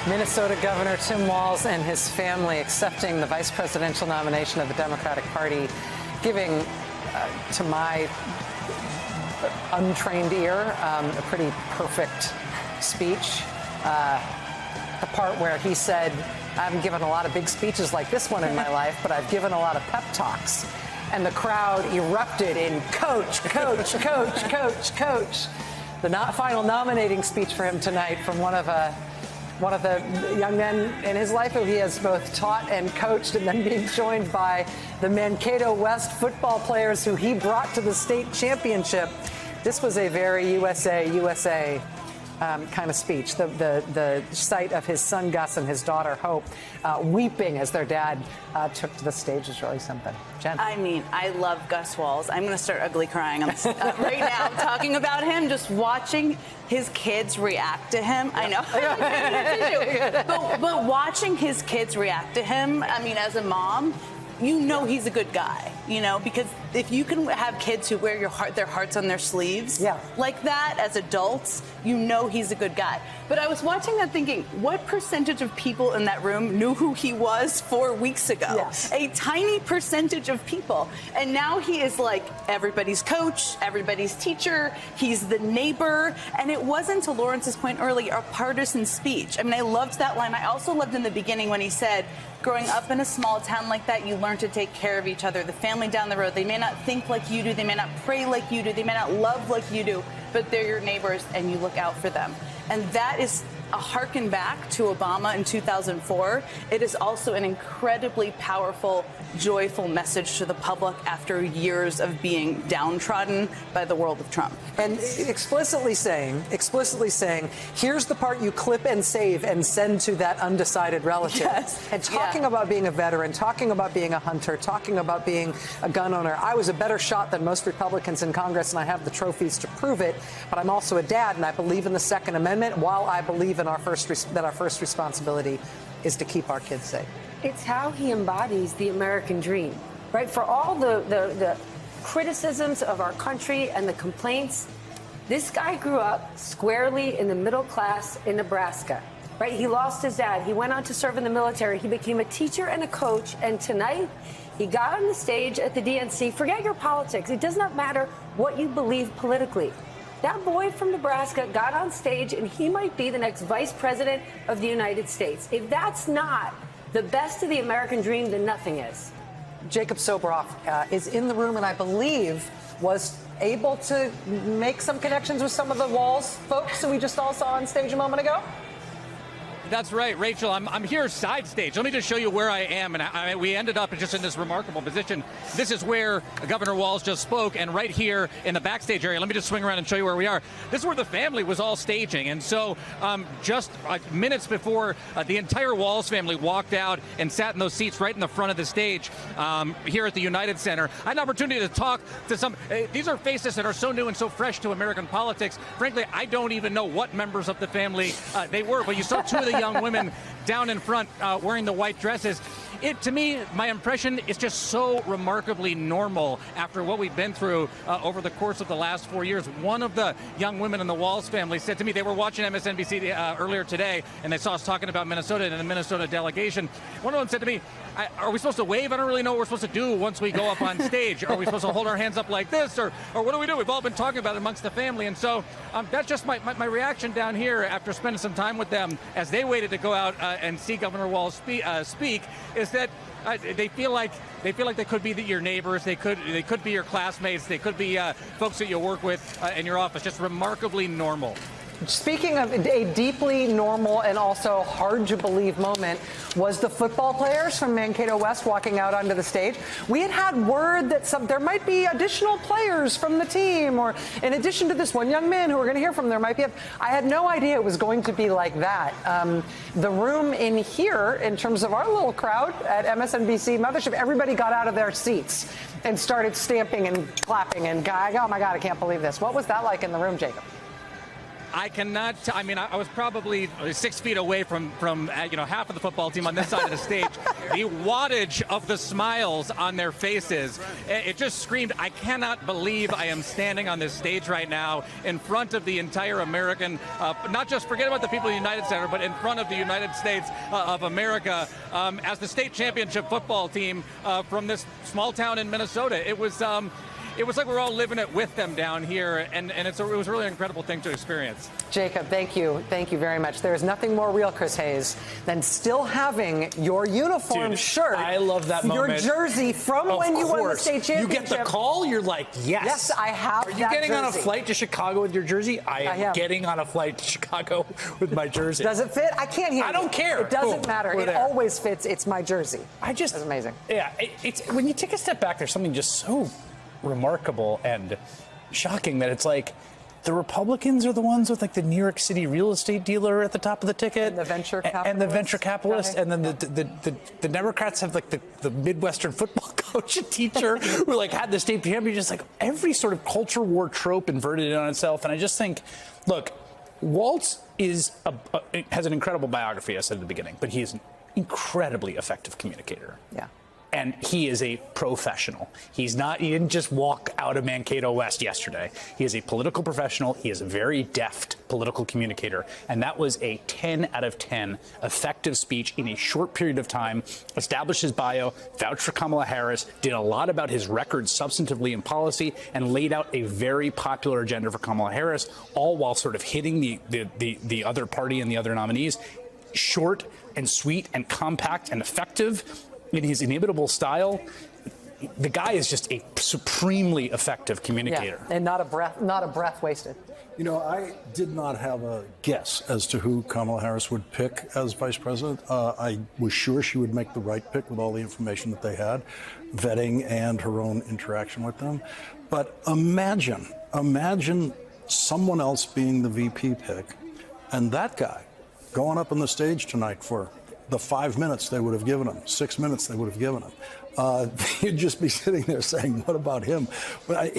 Minnesota Governor Tim Walz and his family accepting the vice presidential nomination of the Democratic Party, giving, to my untrained ear, a pretty perfect speech. The part where he said, I haven't given a lot of big speeches like this one in my life, but I've given a lot of pep talks. And the crowd erupted in coach, coach, coach, coach, coach. The final nominating speech for him tonight from one of the young men in his life who he has both taught and coached, and then being joined by the Mankato West football players who he brought to the state championship. This was a very USA kind of speech. The sight of his son Gus and his daughter Hope weeping as their dad took to the stage is really something. Jen. I mean, I love Gus Walz. I'm going to start ugly crying right now talking about him, just watching his kids react to him. I know. but watching his kids react to him, I mean, as a mom, you know he's a good guy, you know, because if you can have kids who wear their hearts on their sleeves like that as adults, you know he's a good guy. But I was watching that thinking, what percentage of people in that room knew who he was 4 weeks ago? Yes. A tiny percentage of people. And now he is like everybody's coach, everybody's teacher, he's the neighbor. And it wasn't, to Lawrence's point earlier, a partisan speech. I mean, I loved that line. I also loved in the beginning when he said, growing up in a small town like that, you learn to take care of each other. The family down the road, they may not think like you do, they may not pray like you do, they may not love like you do, but they're your neighbors and you look out for them. And that is a harken back to Obama in 2004. It is also an incredibly powerful, joyful message to the public after years of being downtrodden by the world of Trump. And explicitly saying, here's the part you clip and save and send to that undecided relative. Yes. And talking about being a veteran, talking about being a hunter, talking about being a gun owner. I was a better shot than most Republicans in Congress, and I have the trophies to prove it. But I'm also a dad, and I believe in the Second Amendment, while I believe in our first responsibility is to keep our kids safe. It's how he embodies the American dream, right? For all the criticisms of our country and the complaints, this guy grew up squarely in the middle class in Nebraska, right? He lost his dad. He went on to serve in the military. He became a teacher and a coach. And tonight, he got on the stage at the DNC. Forget your politics. It does not matter what you believe politically. That boy from Nebraska got on stage, and he might be the next vice president of the United States. If that's not the best of the American dream, then nothing is. Jacob Soboroff is in the room, and I believe was able to make some connections with some of the Walz folks who we just all saw on stage a moment ago. That's right, Rachel. I'm here side stage. Let me just show you where I am. And we ended up just in this remarkable position. This is where Governor Walz just spoke. And right here in the backstage area, let me just swing around and show you where we are. This is where the family was all staging. And so just minutes before the entire Walz family walked out and sat in those seats right in the front of the stage here at the United Center, I had an opportunity to talk to some. These are faces that are so new and so fresh to American politics. Frankly, I don't even know what members of the family they were. But you saw two of the young women down in front wearing the white dresses. To me, my impression is just so remarkably normal after what we've been through over the course of the last 4 years. One of the young women in the Walz family said to me, they were watching MSNBC earlier today, and they saw us talking about Minnesota and the Minnesota delegation. One of them said to me, are we supposed to wave? I don't really know what we're supposed to do once we go up on stage. Are we supposed to hold our hands up like this? Or what do we do? We've all been talking about it amongst the family. And so that's just my reaction down here after spending some time with them as they waited to go out and see Governor Walz speak, is that they feel like they could be your neighbors, they could be your classmates, they could be folks that you work with in your office. Just remarkably normal. Speaking of a deeply normal and also hard to believe moment, was the football players from Mankato West walking out onto the stage. We had word that there might be additional players from the team, or in addition to this one young man who we're going to hear from, there might be. I had no idea it was going to be like that. The room in here, in terms of our little crowd at MSNBC Mothership, everybody got out of their seats and started stamping and clapping and oh my God, I can't believe this. What was that like in the room, Jacob? I cannot. I mean, I was probably 6 feet away from half of the football team on this side of the stage. The wattage of the smiles on their faces, it just screamed, I cannot believe I am standing on this stage right now in front of the entire American, not just forget about the people of the United Center, but in front of the United States of America as the state championship football team from this small town in Minnesota. It was like we're all living it with them down here, and it was a really incredible thing to experience. Jacob, thank you very much. There is nothing more real, Chris Hayes, than still having your uniform shirt. I love that moment. Your jersey from when you won the state championship. You get the call, you're like, yes. Yes, I have. Are you getting on a flight to Chicago with your jersey? I am getting on a flight to Chicago with my jersey. Does it fit? I can't hear you. I don't care. It doesn't matter. It always fits. It's my jersey. That's amazing. Yeah, it's when you take a step back, there's something just so remarkable and shocking that it's like the Republicans are the ones with like the New York City real estate dealer at the top of the ticket, and the venture capitalist, and then the Democrats have like the Midwestern football coach and teacher who like had the state championship. Just like every sort of culture war trope inverted on itself. And I just think, look, Walz has an incredible biography, I said at the beginning, but he is an incredibly effective communicator. Yeah. And he is a professional. He didn't just walk out of Mankato West yesterday. He is a political professional. He is a very deft political communicator. And that was a 10 out of 10 effective speech in a short period of time, established his bio, vouched for Kamala Harris, did a lot about his record substantively in policy, and laid out a very popular agenda for Kamala Harris, all while sort of hitting the other party and the other nominees. Short and sweet and compact and effective in his inimitable style. The guy is just a supremely effective communicator. Yeah, and not a breath wasted. You know, I did not have a guess as to who Kamala Harris would pick as vice president. I was sure she would make the right pick with all the information that they had, vetting and her own interaction with them. But imagine someone else being the VP pick, and that guy going up on the stage tonight for the 5 minutes they would have given him, 6 minutes they would have given him. You'd just be sitting there saying, what about him? But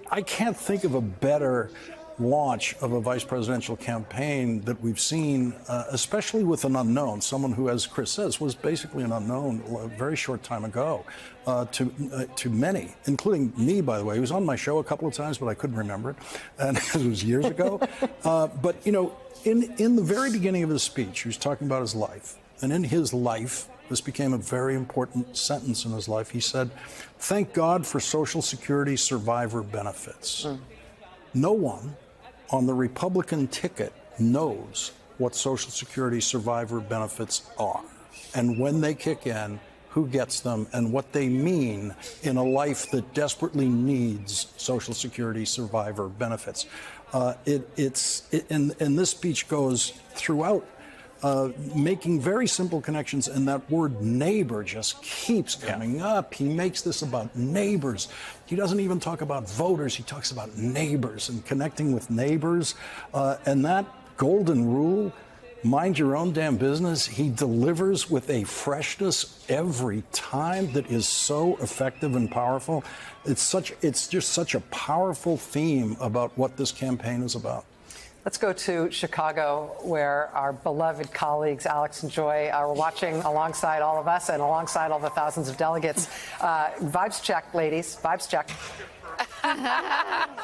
I can't think of a better launch of a vice presidential campaign that we've seen, especially with an unknown, someone who, as Chris says, was basically an unknown a very short time ago to many, including me, by the way. He was on my show a couple of times, but I couldn't remember it, and it was years ago. But, you know, in the very beginning of his speech, he was talking about his life. And in his life, this became a very important sentence in his life. He said, "Thank God for Social Security survivor benefits." No one on the Republican ticket knows what Social Security survivor benefits are, and when they kick in, who gets them, and what they mean in a life that desperately needs Social Security survivor benefits. And this speech goes throughout, making very simple connections, and that word neighbor just keeps coming up. He makes this about neighbors. He doesn't even talk about voters. He talks about neighbors and connecting with neighbors. And that golden rule, mind your own damn business, he delivers with a freshness every time that is so effective and powerful. It's just such a powerful theme about what this campaign is about. Let's go to Chicago, where our beloved colleagues, Alex and Joy, are watching alongside all of us and alongside all the thousands of delegates. Vibes check, ladies. Vibes check.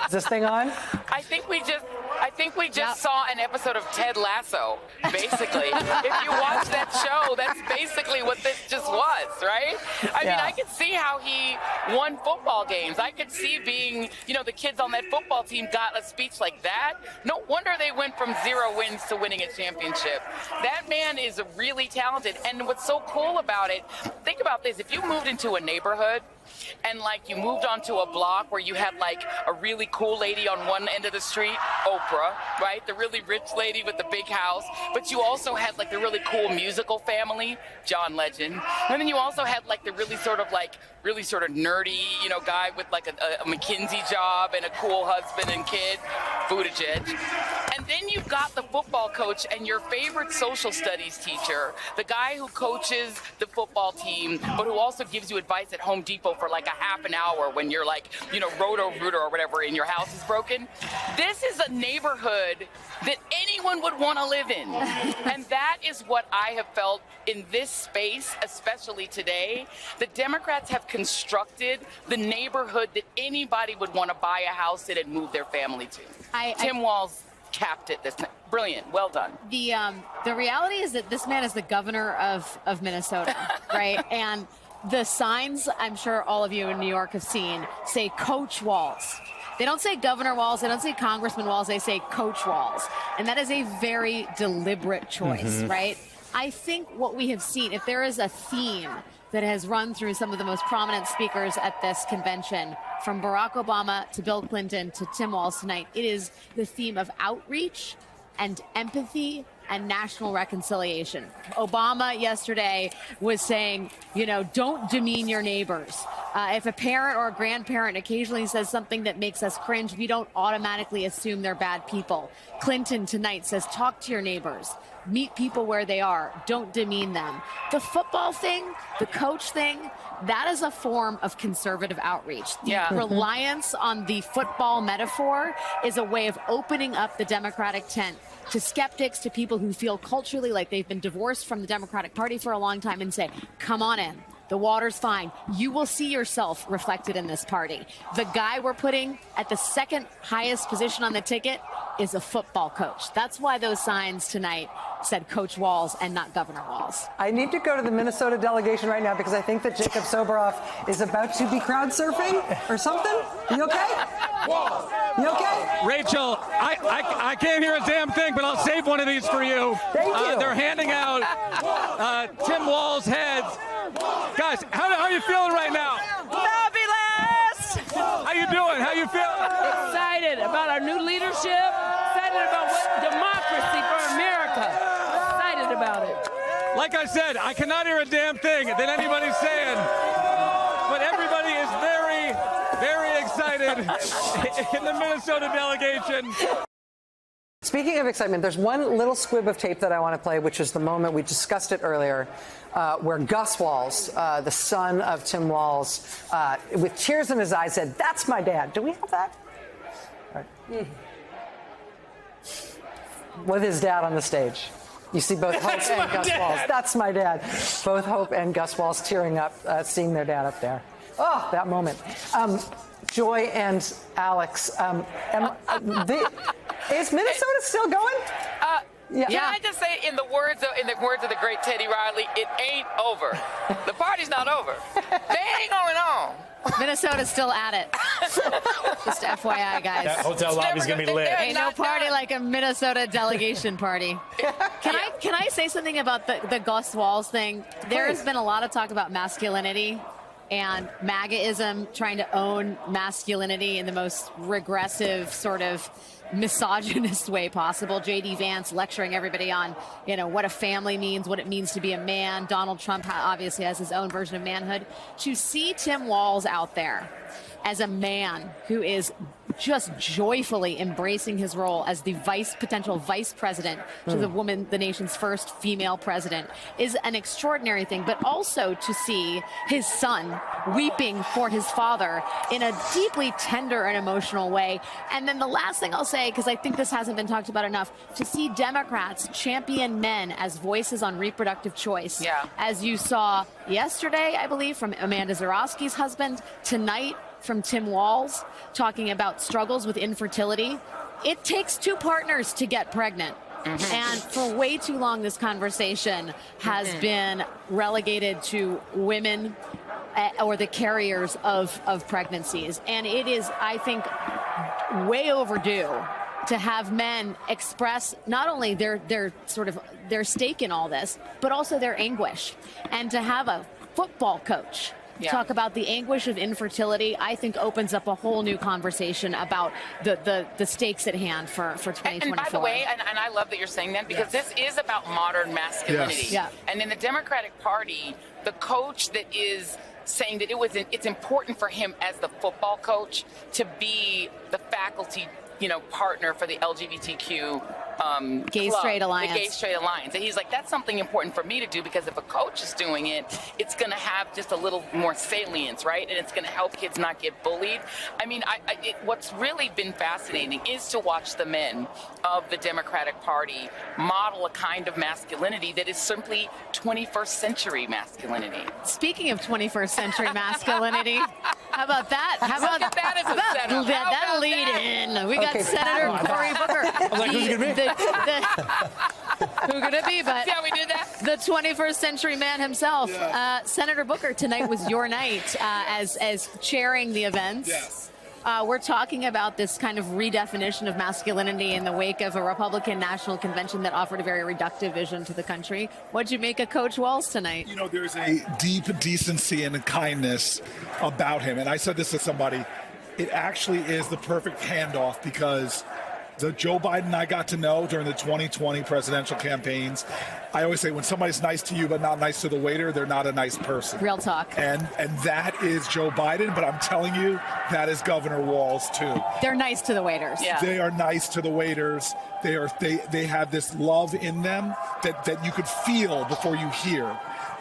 Is this thing on? I think we just saw an episode of Ted Lasso, basically. If you watch that show, that's basically what this just was, right? I mean, I could see how he won football games. I could see being, the kids on that football team got a speech like that. No wonder they went from 0 wins to winning a championship. That man is really talented. And what's so cool about it, think about this. If you moved into a neighborhood and you moved onto a block where you had a really cool lady on one end of the street, Oprah, right? The really rich lady with the big house, but you also had the really cool musical family family, John Legend. And then you also had like the really sort of nerdy, guy with like a McKinsey job and a cool husband and kid, Buttigieg. And then you've got the football coach and your favorite social studies teacher, the guy who coaches the football team, but who also gives you advice at Home Depot for like a half an hour when you're like, Roto-Rooter or whatever, and your house is broken. This is a neighborhood that anyone would want to live in. And that is what I have felt in this space, especially today. The Democrats have constructed the neighborhood that anybody would want to buy a house in and move their family to. Tim Walz capped it this time. Brilliant. Well done. The reality is that this man is the governor of Minnesota, right? And the signs, I'm sure all of you in New York have seen, say Coach Walz. They don't say Governor Walz, they don't say Congressman Walz, they say Coach Walz. And that is a very deliberate choice, right? I think what we have seen, if there is a theme that has run through some of the most prominent speakers at this convention, from Barack Obama to Bill Clinton to Tim Walz tonight, it is the theme of outreach and empathy and national reconciliation. Obama yesterday was saying, don't demean your neighbors. If a parent or a grandparent occasionally says something that makes us cringe, we don't automatically assume they're bad people. Clinton tonight says, talk to your neighbors. Meet people where they are. Don't demean them. The football thing, the coach thing, that is a form of conservative outreach. The reliance on the football metaphor is a way of opening up the Democratic tent to skeptics, to people who feel culturally like they've been divorced from the Democratic Party for a long time, and say, come on in. The water's fine. You will see yourself reflected in this party. The guy we're putting at the second highest position on the ticket is a football coach. That's why those signs tonight said Coach Walz and not Governor Walz. I need to go to the Minnesota delegation right now because I think that Jacob Soboroff is about to be crowd surfing or something. You okay? You okay? Rachel, I can't hear a damn thing, but I'll save one of these for you. Thank you. They're handing out Tim Walz heads. Guys, how are you feeling right now? Fabulous! How you doing? How you feeling? Excited about our new leadership. Excited about what democracy for America. Excited about it. Like I said, I cannot hear a damn thing that anybody's saying, but everybody is very, very excited in the Minnesota delegation. Speaking of excitement, there's one little squib of tape that I want to play, which is the moment we discussed it earlier, where Gus Walz, the son of Tim Walz, with tears in his eyes said, "That's my dad." Do we have that? All right. With his dad on the stage. You see both Hope and Gus Walz. That's my dad. Both Hope and Gus Walz tearing up, seeing their dad up there. Oh, that moment. Joy and Alex, is Minnesota still going? Can I just say, in the words of the great Teddy Riley, it ain't over. The party's not over. They ain't going on. Minnesota's still at it. Just FYI, guys. That hotel lobby's going to be lit. Ain't no party like a Minnesota delegation party. Can I say something about the Gus Walz thing? There has been a lot of talk about masculinity and MAGAism trying to own masculinity in the most regressive, sort of misogynist way possible. J.D. Vance lecturing everybody on, what a family means, what it means to be a man. Donald Trump obviously has his own version of manhood. To see Tim Walz out there as a man who is just joyfully embracing his role as the potential vice president to the nation's first female president is an extraordinary thing. But also to see his son weeping for his father in a deeply tender and emotional way. And then the last thing I'll say, because I think this hasn't been talked about enough, to see Democrats champion men as voices on reproductive choice. Yeah. As you saw yesterday, I believe, from Amanda Zarowski's husband, tonight from Tim Walz, talking about struggles with infertility. It takes two partners to get pregnant. And for way too long, this conversation has been relegated to women or the carriers of pregnancies. And it is, I think, way overdue to have men express not only their stake in all this, but also their anguish. And to have a football coach talk about the anguish of infertility, I think opens up a whole new conversation about the stakes at hand for 2024. And by the way, and I love that you're saying that, because this is about modern masculinity. Yes. Yeah. And in the Democratic Party, the coach that is saying that it's important for him as the football coach to be the faculty, partner for the LGBTQ Gay club, Straight Alliance. The Gay Straight Alliance. And he's like, that's something important for me to do, because if a coach is doing it, it's going to have just a little more salience, right? And it's going to help kids not get bullied. I mean, what's really been fascinating is to watch the men of the Democratic Party model a kind of masculinity that is simply 21st century masculinity. Speaking of 21st century masculinity, how about that? How about that as a setup? That'll lead in. We got Senator Cory Booker. I was like, who's it going to be? Who could it be? But see how we did that? The 21st century man himself, Senator Booker. Tonight was your night as chairing the events. Yes. We're talking about this kind of redefinition of masculinity in the wake of a Republican National Convention that offered a very reductive vision to the country. What'd you make of Coach Walz tonight? There's a deep decency and kindness about him. And I said this to somebody. It actually is the perfect handoff, because the Joe Biden I got to know during the 2020 presidential campaigns, I always say, when somebody's nice to you but not nice to the waiter, they're not a nice person. Real talk. And that is Joe Biden, but I'm telling you, that is Governor Walz too. They're nice to the waiters. Yeah. They are nice to the waiters. They have this love in them that you could feel before you hear.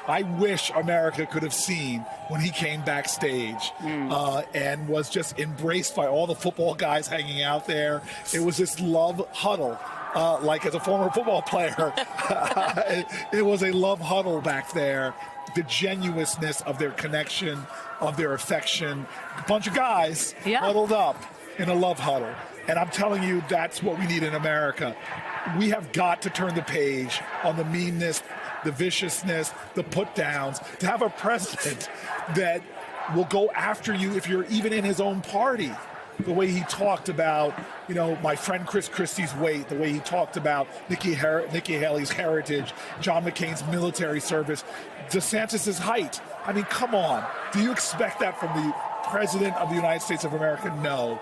I wish America could have seen when he came backstage and was just embraced by all the football guys hanging out there. It was this love huddle. Like as a former football player, it was a love huddle back there. The genuineness of their connection, of their affection. A bunch of guys huddled up in a love huddle. And I'm telling you, that's what we need in America. We have got to turn the page on the meanness, the viciousness, the put-downs, to have a president that will go after you if you're even in his own party. The way he talked about, my friend Chris Christie's weight, the way he talked about Nikki Haley's heritage, John McCain's military service, DeSantis' height. I mean, come on. Do you expect that from the President of the United States of America? No.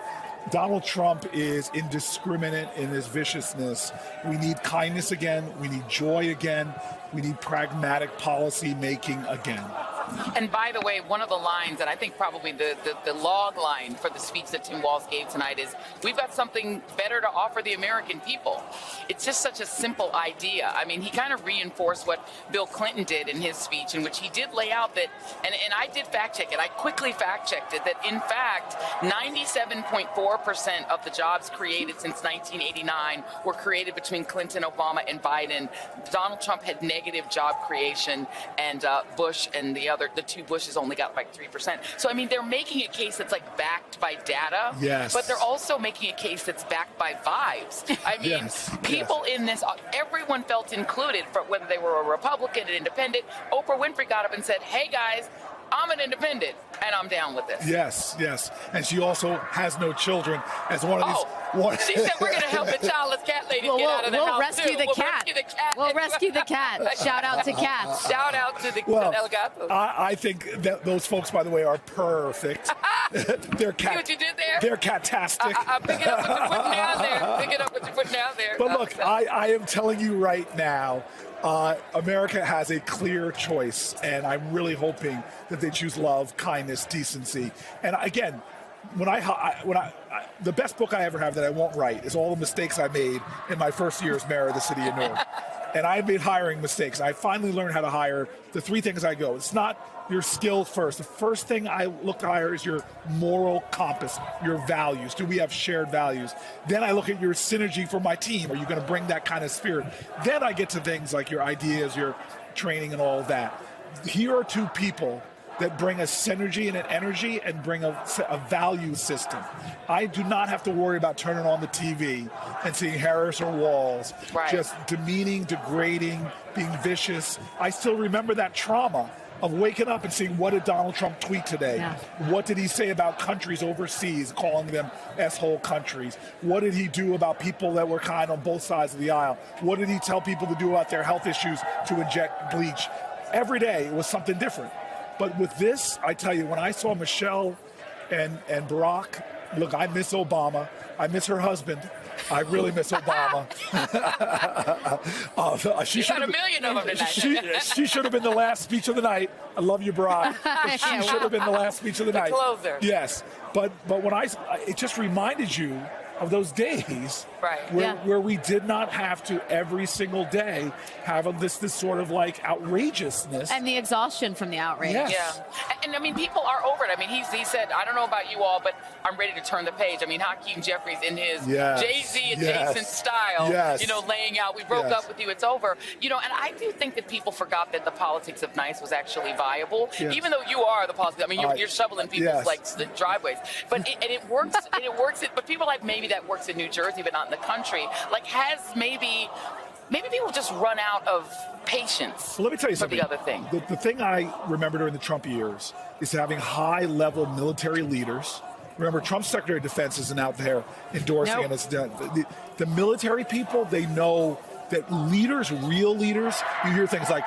Donald Trump is indiscriminate in his viciousness. We need kindness again. We need joy again. We need pragmatic policy making again. And by the way, one of the lines, and I think probably the log line for the speech that Tim Walz gave tonight is, we've got something better to offer the American people. It's just such a simple idea. I mean, he kind of reinforced what Bill Clinton did in his speech, in which he did lay out that, and I did fact check it, I quickly fact checked it, that in fact, 97.4% of the jobs created since 1989 were created between Clinton, Obama, and Biden. Donald Trump had negative job creation, and Bush and the two Bushes only got like 3%. So, I mean, they're making a case that's like backed by data, but they're also making a case that's backed by vibes. I mean, people in this, everyone felt included, for whether they were a Republican, an independent. Oprah Winfrey got up and said, hey guys, I'm an independent, and I'm down with this. Yes. And she also has no children as one of these. She said we're going to help the childless cat ladies get out of the house, We'll rescue the cat. Shout out to cats. Shout out to the El Gatos. I think that those folks, by the way, are perfect. They're See what you did there? They're catastic. Pick it up what you're putting down there. Pick it up what you're putting down there. But look, I am telling you right now, America has a clear choice, and I'm really hoping that they choose love, kindness, decency. And again, the best book I ever have that I won't write is all the mistakes I made in my first year as mayor of the city of Newark. And I've made hiring mistakes. I finally learned how to hire. The three things I go. It's not your skill first. The first thing I look to hire is your moral compass, your values. Do we have shared values? Then I look at your synergy for my team. Are you going to bring that kind of spirit? Then I get to things like your ideas, your training, and all of that. Here are two people that bring a synergy and an energy and bring a value system. I do not have to worry about turning on the TV and seeing Harris or Walz just demeaning, degrading, being vicious. I still remember that trauma of waking up and seeing, what did Donald Trump tweet today? Yeah. What did he say about countries overseas, calling them S-hole countries? What did he do about people that were kind on both sides of the aisle? What did he tell people to do about their health issues to inject bleach? Every day it was something different. But with this, I tell you, when I saw Michelle and Barack, look, I miss Obama. I miss her husband. I really miss Obama. She got a million of them tonight. She should have been the last speech of the night. I love you, Barack. She should have been the last speech of the night. Closer. Yes, but when it just reminded you of those days where we did not have to every single day have this sort of like outrageousness. And the exhaustion from the outrage. Yes. Yeah. And I mean, people are over it. I mean, he said, I don't know about you all, but I'm ready to turn the page. I mean, Hakeem Jeffries in his Jay-Z adjacent style, laying out, we broke up with you, it's over. And I do think that people forgot that the politics of nice was actually viable, even though you are the politics. I mean, you're shoveling people's like the driveways, but it works. And it works. But people like maybe that works in New Jersey, but not in the country. Like, has maybe people just run out of patience. Well, let me tell you something. The other thing. The thing I remember during the Trump years is having high-level military leaders. Remember, Trump's Secretary of Defense isn't out there endorsing it. It's the military people, they know that leaders, real leaders, you hear things like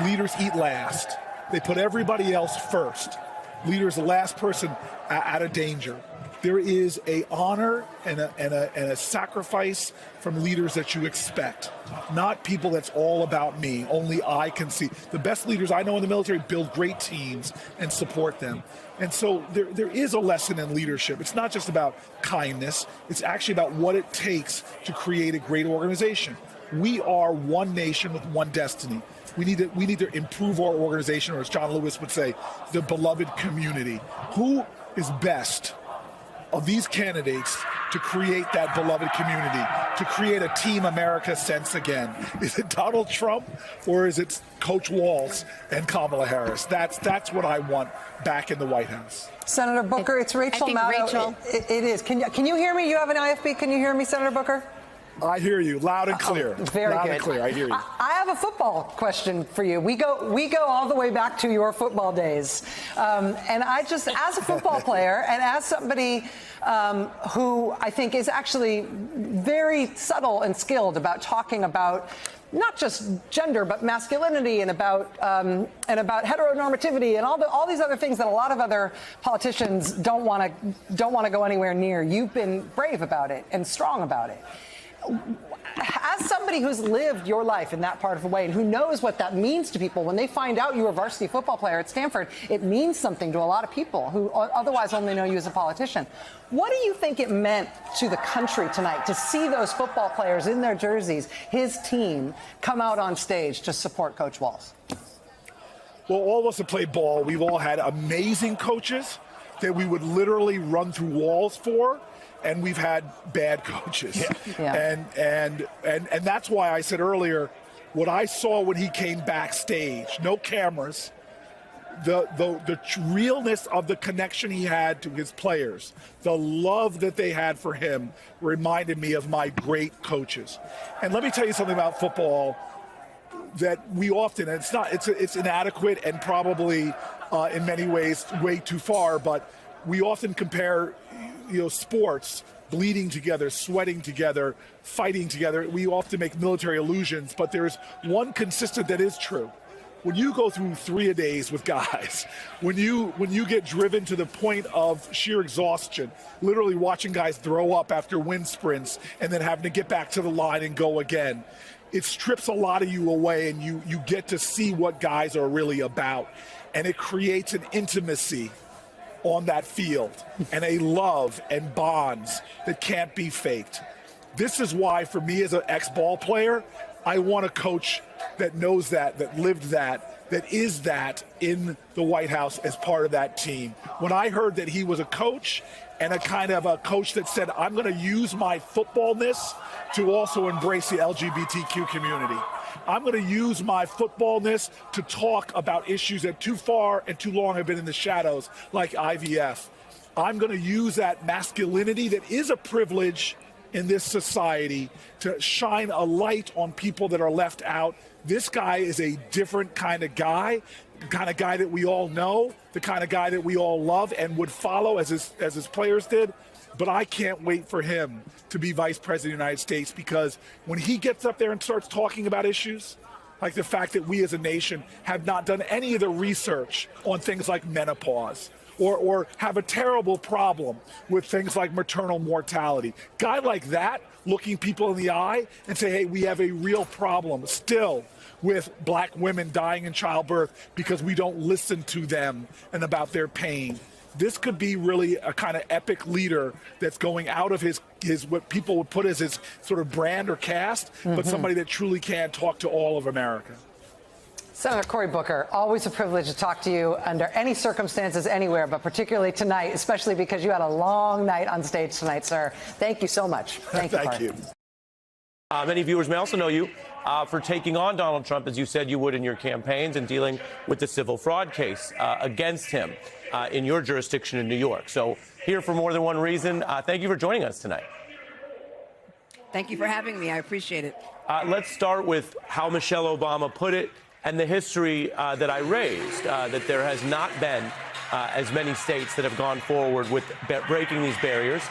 leaders eat last. They put everybody else first. Leaders, the last person out of danger. There is a honor and a sacrifice from leaders that you expect, not people that's all about me, only I can see. The best leaders I know in the military build great teams and support them. And so there is a lesson in leadership. It's not just about kindness. It's actually about what it takes to create a great organization. We are one nation with one destiny. We need to improve our organization, or as John Lewis would say, the beloved community. Who is best of these candidates to create that beloved community, to create a Team America sense again? Is it Donald Trump, or is it Coach Walz and Kamala Harris? That's what I want back in the White House. Senator Booker, it's Rachel Maddow. It is. Can you hear me? You have an IFB. Can you hear me, Senator Booker? I hear you loud and clear. Very loud good. And clear. I hear you. I have a football question for you. We go all the way back to your football days, and I just, as a football player and as somebody who I think is actually very subtle and skilled about talking about not just gender but masculinity and about heteronormativity and all these other things that a lot of other politicians don't want to go anywhere near. You've been brave about it and strong about it. As somebody who's lived your life in that part of the way and who knows what that means to people when they find out you're a varsity football player at Stanford, it means something to a lot of people who otherwise only know you as a politician. What do you think it meant to the country tonight to see those football players in their jerseys, his team, come out on stage to support Coach Walz? Well, all of us that play ball, we've all had amazing coaches that we would literally run through walls for. And we've had bad coaches. And that's why I said earlier, what I saw when he came backstage, no cameras, the realness of the connection he had to his players, the love that they had for him reminded me of my great coaches. And let me tell you something about football that we often, and it's inadequate and probably in many ways way too far, but we often compare sports, bleeding together, sweating together, fighting together. We often make military allusions, but there's one consistent that is true. When you go through 3-a-days with guys, when you get driven to the point of sheer exhaustion, literally watching guys throw up after wind sprints and then having to get back to the line and go again, it strips a lot of you away, and you get to see what guys are really about. And it creates an intimacy on that field and a love and bonds that can't be faked. This is why, for me as an ex-ball player, I want a coach that knows that lived that is that in the White House as part of that team. When I heard that he was a coach and a kind of a coach that said, I'm going to use my footballness to also embrace the LGBTQ community. I'm going to use my footballness to talk about issues that too far and too long have been in the shadows, like IVF. I'm going to use that masculinity that is a privilege in this society to shine a light on people that are left out. This guy is a different kind of guy, the kind of guy that we all know, the kind of guy that we all love and would follow as his players did. But I can't wait for him to be vice president of the United States, because when he gets up there and starts talking about issues, like the fact that we as a nation have not done any of the research on things like menopause, or have a terrible problem with things like maternal mortality. Guy like that looking people in the eye and say, hey, we have a real problem still with black women dying in childbirth because we don't listen to them and about their pain. This could be really a kind of epic leader that's going out of his what people would put as his sort of brand or caste, but somebody that truly can talk to all of America. Senator Cory Booker, always a privilege to talk to you under any circumstances, anywhere, but particularly tonight, especially because you had a long night on stage tonight, sir. Thank you so much. Thank you, Thank you. Many viewers may also know you for taking on Donald Trump, as you said you would in your campaigns, and dealing with the civil fraud case against him in your jurisdiction in New York. So here for more than one reason. Thank you for joining us tonight. Thank you for having me. I appreciate it. Let's start with how Michelle Obama put it and the history that I raised, that there has not been as many states that have gone forward with breaking these barriers,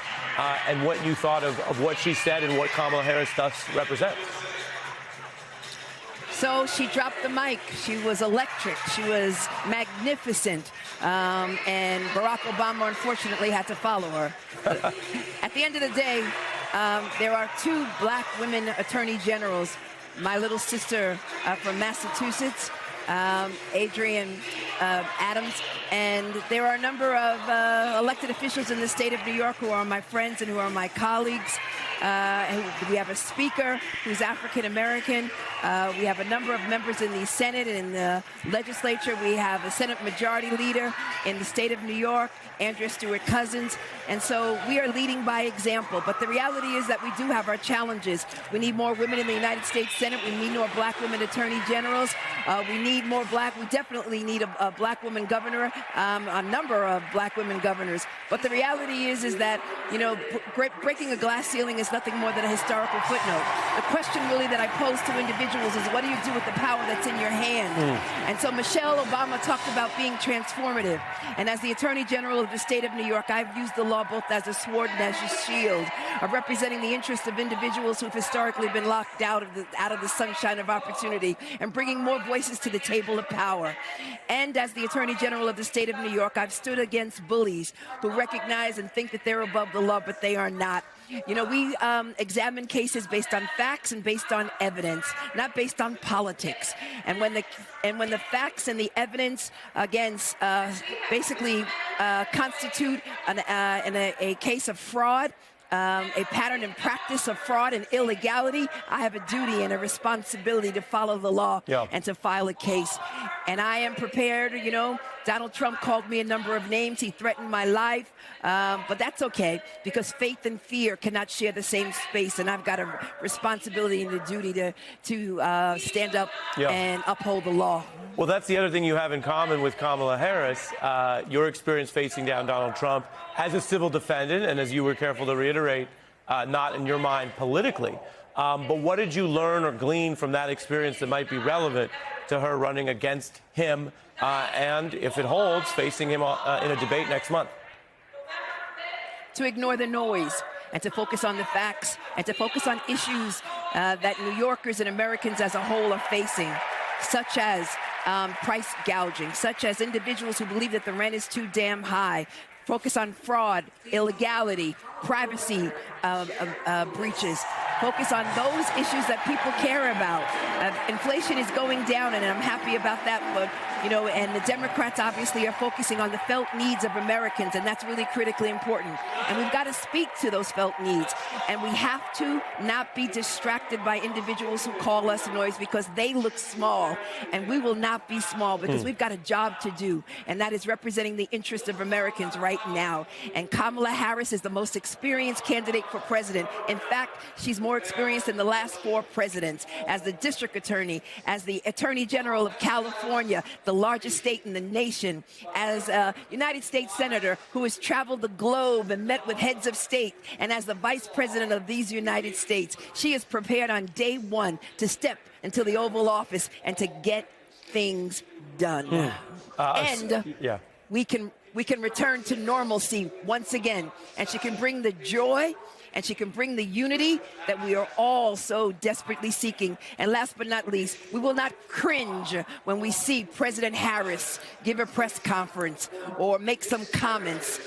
and what you thought of what she said and what Kamala Harris thus represents. So she dropped the mic. She was electric. She was magnificent. And Barack Obama, unfortunately, had to follow her. At the end of the day, there are 2 black women attorney generals. My little sister from Massachusetts, Adrienne Adams, and there are a number of elected officials in the state of New York who are my friends and who are my colleagues. We have a speaker who's African American. We have a number of members in the Senate and the legislature. We have a Senate Majority Leader in the state of New York, Andrea Stewart-Cousins. And so we are leading by example. But the reality is that we do have our challenges. We need more women in the United States Senate. We need more black women attorney generals. We need more we definitely need a black woman governor, a number of black women governors. But the reality is that, you know, breaking a glass ceiling is nothing more than a historical footnote. The question really that I pose to individuals is, what do you do with the power that's in your hand? And so Michelle Obama talked about being transformative. And as the Attorney General of the state of New York, I've used the law both as a sword and as a shield of representing the interests of individuals who've historically been locked out of the sunshine of opportunity and bringing more voices to the table of power. And as the Attorney General of the state of New York, I've stood against bullies who recognize and think that they're above the law, but they are not. You know, we examine cases based on facts and based on evidence, not based on politics. And when the facts and the evidence against basically constitute a case of fraud, a pattern and practice of fraud and illegality, I have a duty and a responsibility to follow the law and to file a case. And I am prepared. You know, Donald Trump called me a number of names. He threatened my life. But that's okay, because faith and fear cannot share the same space. And I've got a responsibility and a duty to stand up and uphold the law. Well, that's the other thing you have in common with Kamala Harris, your experience facing down Donald Trump as a civil defendant, and as you were careful to reiterate, not in your mind politically. But what did you learn or glean from that experience that might be relevant to her running against him and, if it holds, facing him in a debate next month? To ignore the noise and to focus on the facts and to focus on issues that New Yorkers and Americans as a whole are facing, such as price gouging, such as individuals who believe that the rent is too damn high. Focus on fraud, illegality, privacy breaches. Focus on those issues that people care about. Inflation is going down, and I'm happy about that. But, you know, and the Democrats obviously are focusing on the felt needs of Americans, and that's really critically important. And we've got to speak to those felt needs. And we have to not be distracted by individuals who call us noise because they look small. And we will not be small because we've got a job to do, and that is representing the interests of Americans right now. And Kamala Harris is the most experienced candidate for president. In fact, she's more experienced than the last 4 presidents as the district attorney, as the attorney general of California, the largest state in the nation, as a United States senator who has traveled the globe and met with heads of state, and as the vice president of these United States. She is prepared on day one to step into the Oval Office and to get things done. We can return to normalcy once again, and she can bring the joy and she can bring the unity that we are all so desperately seeking. And last but not least, we will not cringe when we see President Harris give a press conference or make some comments.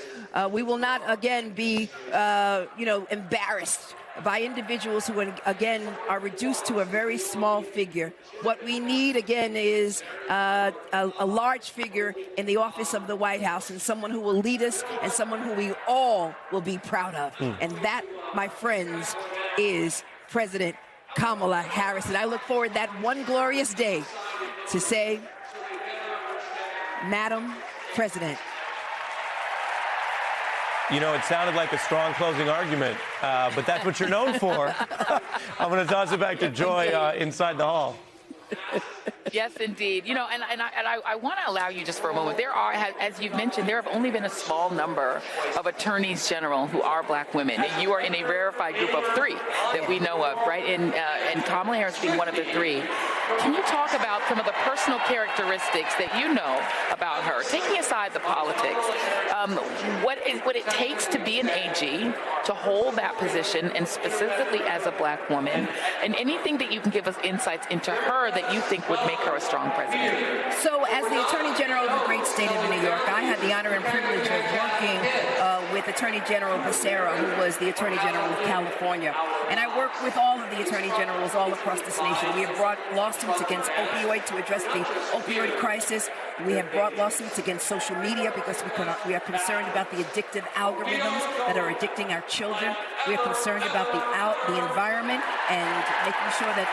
We will not, again, be, embarrassed by individuals who, again, are reduced to a very small figure. What we need, again, is a large figure in the office of the White House, and someone who will lead us and someone who we all will be proud of. And that, my friends, is President Kamala Harris. And I look forward that one glorious day to say, Madam President. You know, it sounded like a strong closing argument, but that's what you're known for. I'm going to toss it back to Joy inside the hall. Yes, indeed. You know, and I want to allow you just for a moment. There are, as you've mentioned, there have only been a small number of attorneys general who are black women. You are in a rarefied group of 3 that we know of, right? And Kamala Harris being one of the 3. Can you talk about some of the personal characteristics that you know about her, taking aside the politics? What it takes to be an AG, to hold that position, and specifically as a black woman, and anything that you can give us insights into her that you think would make her a strong president? So, as the Attorney General of the great state of New York, I had the honor and privilege of working with Attorney General Becerra, who was the Attorney General of California. And I worked with all of the Attorney Generals all across this nation. We have brought lawsuits against opioid to address the opioid crisis. We have brought lawsuits against social media because we are concerned about the addictive algorithms that are addicting our children. We are concerned about the environment and making sure that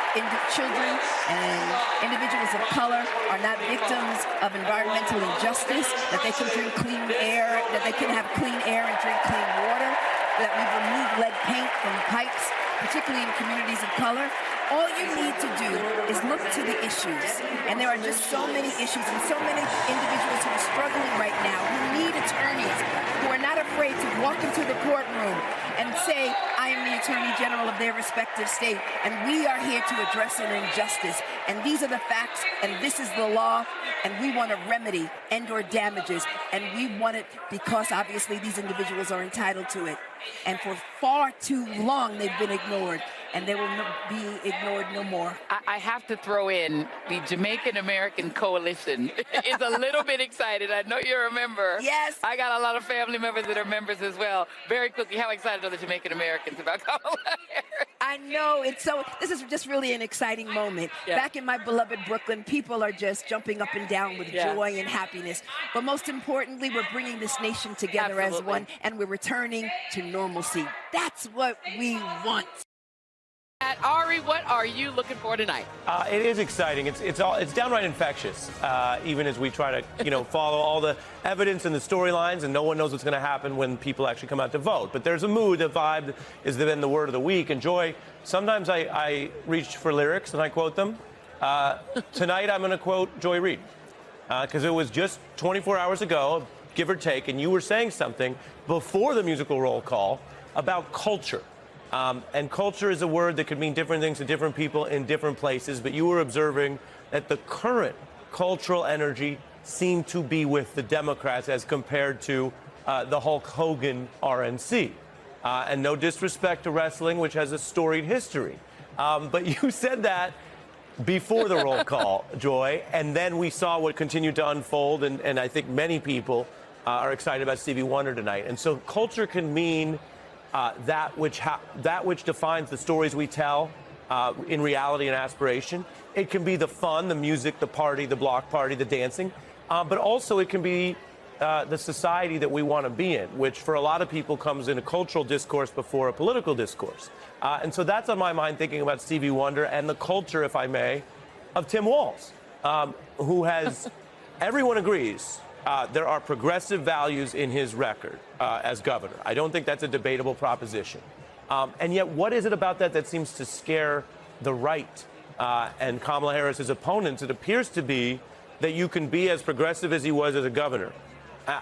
children and individuals of color are not victims of environmental injustice, that they can drink clean air, that they can have clean air and drink clean water, that we've removed lead paint from pipes, particularly in communities of color. All you need to do is look to the issues. And there are just so many issues and so many individuals who are struggling right now, who need attorneys, who are not afraid to walk into the courtroom and say, I am the Attorney General of their respective state, and we are here to address an injustice. And these are the facts, and this is the law, and we want a remedy and/or damages. And we want it because, obviously, these individuals are entitled to it. And for far too long, they've been ignored, and they will be ignored no more. I have to throw in the Jamaican American Coalition is a little bit excited. I know you're a member. Yes. I got a lot of family members that are members as well. Very quickly, how excited are the Jamaican Americans about Kamala Harris? I know. This is just really an exciting moment. Yeah. Back in my beloved Brooklyn, people are just jumping up and down with joy and happiness. But most importantly, we're bringing this nation together as one, and we're returning to normalcy. That's what we want. Ari, what are you looking for tonight? It is exciting. It's downright infectious. Even as we try to follow all the evidence and the storylines, and no one knows what's going to happen when people actually come out to vote. But there's a mood. The vibe is then the word of the week. And Joy, sometimes I reach for lyrics and I quote them. Tonight I'm going to quote Joy Reid because it was just 24 hours ago, give or take, and you were saying something before the musical roll call about culture. And culture is a word that could mean different things to different people in different places, but you were observing that the current cultural energy seemed to be with the Democrats as compared to the Hulk Hogan RNC. And no disrespect to wrestling, which has a storied history. But you said that before the roll call, Joy, and then we saw what continued to unfold, and I think many people are excited about Stevie Wonder tonight. And so culture can mean that which defines the stories we tell in reality and aspiration. It can be the fun, the music, the party, the block party, the dancing, but also it can be the society that we want to be in, which for a lot of people comes in a cultural discourse before a political discourse. And so that's on my mind, thinking about Stevie Wonder and the culture, if I may, of Tim Walz, who has, everyone agrees, there are progressive values in his record as governor. I don't think that's a debatable proposition. And yet, what is it about that seems to scare the right and Kamala Harris's opponents? It appears to be that you can be as progressive as he was as a governor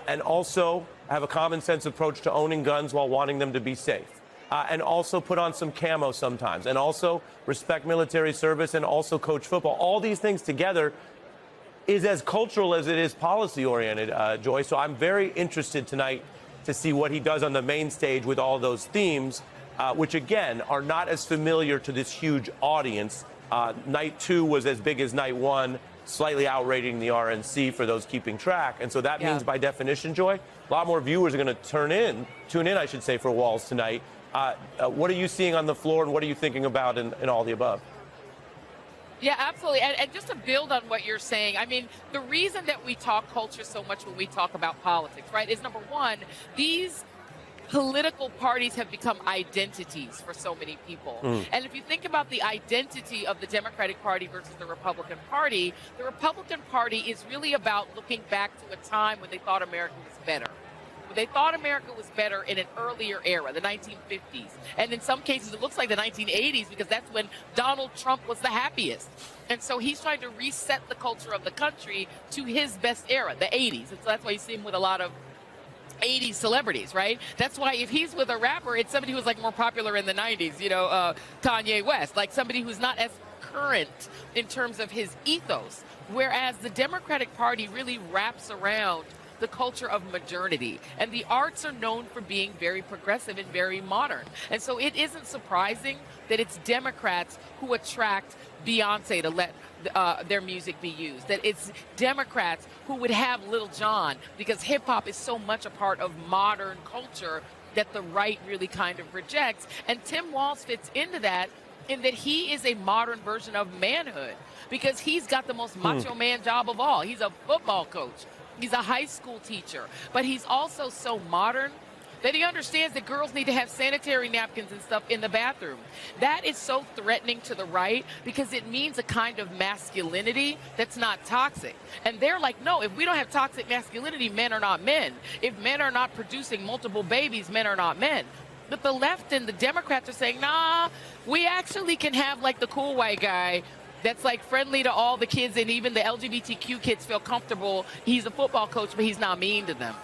and also have a common sense approach to owning guns while wanting them to be safe. And also put on some camo sometimes, and also respect military service, and also coach football. All these things together is as cultural as it is policy-oriented, Joy. So I'm very interested tonight to see what he does on the main stage with all those themes. which again are not as familiar to this huge audience. Night 2 was as big as night 1, slightly outrating the RNC for those keeping track. And so that means by definition, Joy, a lot more viewers are going to tune in, I should say, for Walz tonight. What are you seeing on the floor, and what are you thinking about in all the above? Yeah, absolutely. And just to build on what you're saying, I mean, the reason that we talk culture so much when we talk about politics, right, is number one, these political parties have become identities for so many people. And if you think about the identity of the Democratic Party versus the Republican Party is really about looking back to a time when they thought America was better. They thought America was better in an earlier era, the 1950s. And in some cases, it looks like the 1980s because that's when Donald Trump was the happiest. And so he's trying to reset the culture of the country to his best era, the 80s. And so that's why you see him with a lot of 80s celebrities, right? That's why if he's with a rapper, it's somebody who's like more popular in the 90s, you know, Kanye West, like somebody who's not as current in terms of his ethos. Whereas the Democratic Party really wraps around the culture of modernity. And the arts are known for being very progressive and very modern. And so it isn't surprising that it's Democrats who attract Beyonce to let their music be used. That it's Democrats who would have Lil Jon, because hip hop is so much a part of modern culture that the right really kind of rejects. And Tim Walz fits into that in that he is a modern version of manhood, because he's got the most macho man job of all. He's a football coach. He's a high school teacher, but he's also so modern that he understands that girls need to have sanitary napkins and stuff in the bathroom. That is so threatening to the right because it means a kind of masculinity that's not toxic. And they're like, no, if we don't have toxic masculinity, men are not men. If men are not producing multiple babies, men are not men. But the left and the Democrats are saying, nah, we actually can have like the cool white guy that's like friendly to all the kids, and even the LGBTQ kids feel comfortable. He's a football coach, but he's not mean to them.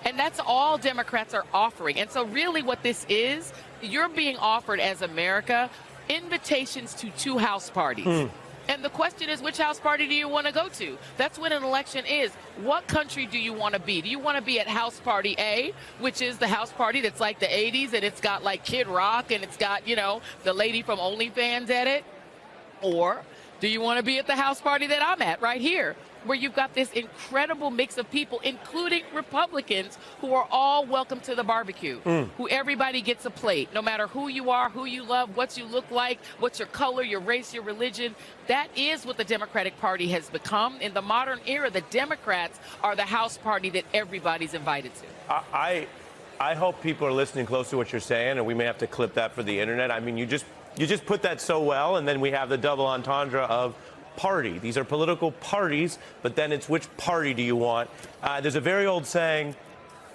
And that's all Democrats are offering. And so really what this is, you're being offered as America invitations to 2 house parties. And the question is, which house party do you want to go to? That's what an election is. What country do you want to be? Do you want to be at house party A, which is the house party that's like the 80s, and it's got like Kid Rock, and it's got, you know, the lady from OnlyFans at it? Or do you want to be at the house party that I'm at right here, where you've got this incredible mix of people, including Republicans, who are all welcome to the barbecue, who everybody gets a plate, no matter who you are, who you love, what you look like, what's your color, your race, your religion. That is what the Democratic Party has become. In the modern era, the Democrats are the house party that everybody's invited to. I hope people are listening close to what you're saying, and we may have to clip that for the internet. I mean, you just put that so well, and then we have the double entendre of party. These are political parties, but then it's which party do you want? There's a very old saying,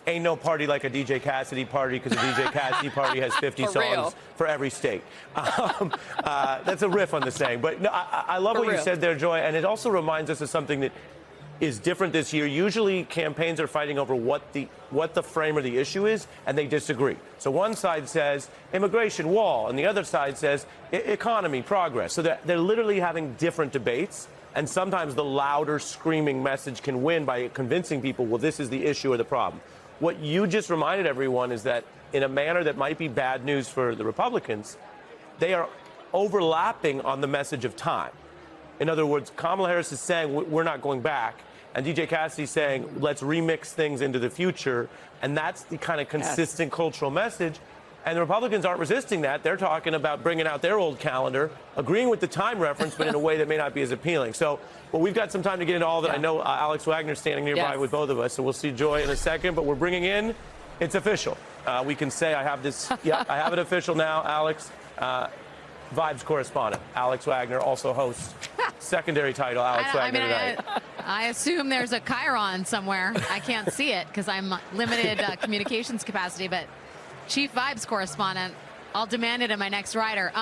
ain't no party like a DJ Cassidy party, because a DJ Cassidy party has 50 songs for every state. That's a riff on the saying. But no, I love what you said there, Joy, and it also reminds us of something that is different this year. Usually campaigns are fighting over what the frame of the issue is, and they disagree. So one side says immigration wall, and the other side says economy progress. So they're literally having different debates, and sometimes the louder screaming message can win by convincing people, well, this is the issue or the problem. What you just reminded everyone is that in a manner that might be bad news for the Republicans, they are overlapping on the message of time. In other words, Kamala Harris is saying we're not going back, and DJ Cassidy's saying let's remix things into the future, and that's the kind of consistent cultural message. And the Republicans aren't resisting that. They're talking about bringing out their old calendar, agreeing with the time reference, but in a way that may not be as appealing. So, well, we've got some time to get into all that. I know Alex Wagner's standing nearby with both of us, so we'll see Joy in a second, but we're bringing in, it's official. We can say I have this, I have it official now, Alex. Vibes correspondent, Alex Wagner, also hosts secondary title, Alex Wagner tonight. I assume there's a chyron somewhere. I can't see it because I'm limited communications capacity, but Chief Vibes correspondent, I'll demand it in my next rider.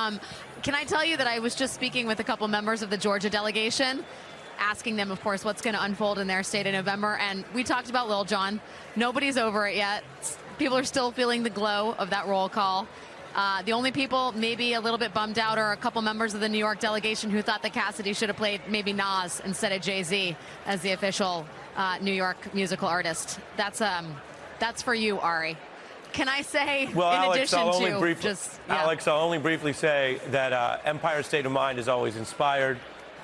Can I tell you that I was just speaking with a couple members of the Georgia delegation, asking them, of course, what's going to unfold in their state in November, and we talked about Lil Jon. Nobody's over it yet. People are still feeling the glow of that roll call. The only people maybe a little bit bummed out are a couple members of the New York delegation who thought that Cassidy should have played maybe Nas instead of Jay-Z as the official New York musical artist. That's for you, Ari. can I say, well, in Alex, addition I'll only to briefly, just... Yeah. Alex, I'll only briefly say that Empire State of Mind is always inspired,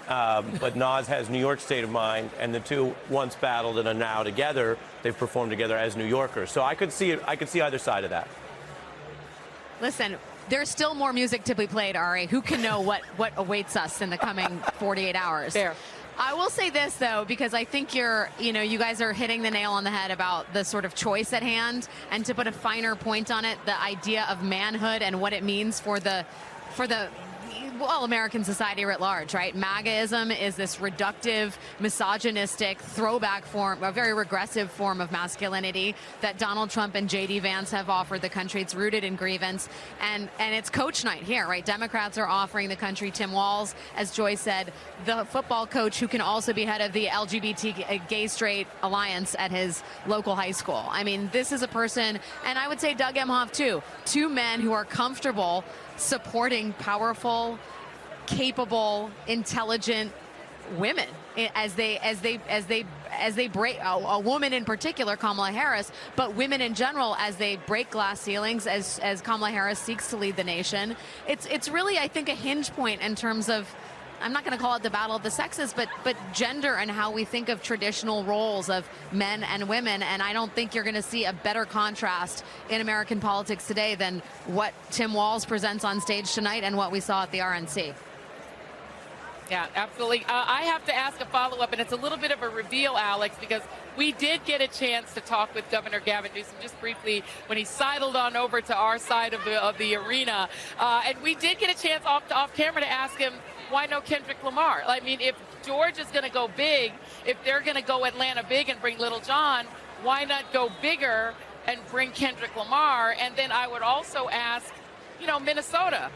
but Nas has New York State of Mind, and the two once battled and are now together. They've performed together as New Yorkers. So I could see either side of that. Listen, there's still more music to be played, Ari. Who can know what awaits us in the coming 48 hours? Fair. I will say this, though, because I think you guys are hitting the nail on the head about the sort of choice at hand, and to put a finer point on it, the idea of manhood and what it means for the American society writ large, right? MAGAism is this reductive, misogynistic throwback form, a very regressive form of masculinity that Donald Trump and J.D. Vance have offered the country. It's rooted in grievance, and it's coach night here, right? Democrats are offering the country Tim Walz, as Joy said, the football coach who can also be head of the LGBT Gay Straight Alliance at his local high school. I mean, this is a person, and I would say Doug Emhoff too, two men who are comfortable supporting powerful, capable, intelligent women as they break a woman in particular, Kamala Harris, but women in general as they break glass ceilings as Kamala Harris seeks to lead the nation. It's really, I think, a hinge point in terms of, I'm not going to call it the battle of the sexes, but gender and how we think of traditional roles of men and women. And I don't think you're going to see a better contrast in American politics today than what Tim Walz presents on stage tonight and what we saw at the RNC. Yeah, absolutely. I have to ask a follow-up, and it's a little bit of a reveal, Alex, because we did get a chance to talk with Governor Gavin Newsom just briefly when he sidled on over to our side of the arena. And we did get a chance off camera to ask him, why no Kendrick Lamar? I mean, if Georgia's going to go big, if they're going to go Atlanta big and bring Little John, why not go bigger and bring Kendrick Lamar? And then I would also ask, Minnesota.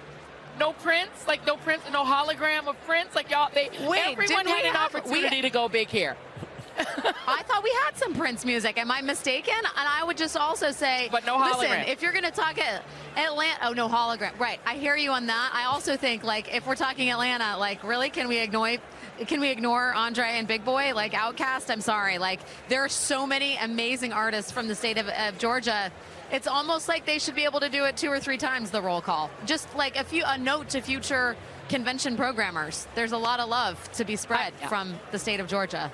No Prince, no Prince, no hologram of Prince, everyone had an opportunity to go big here. I thought we had some Prince music. Am I mistaken? And I would just also say, but no hologram. Listen, if you're going to talk Atlanta, oh, no hologram. Right. I hear you on that. I also think, if we're talking Atlanta, really, can we ignore Andre and Big Boy, Outkast? I'm sorry. There are so many amazing artists from the state of Georgia. It's almost like they should be able to do it 2 or 3 times the roll call. Just a note to future convention programmers. There's a lot of love to be spread from the state of Georgia.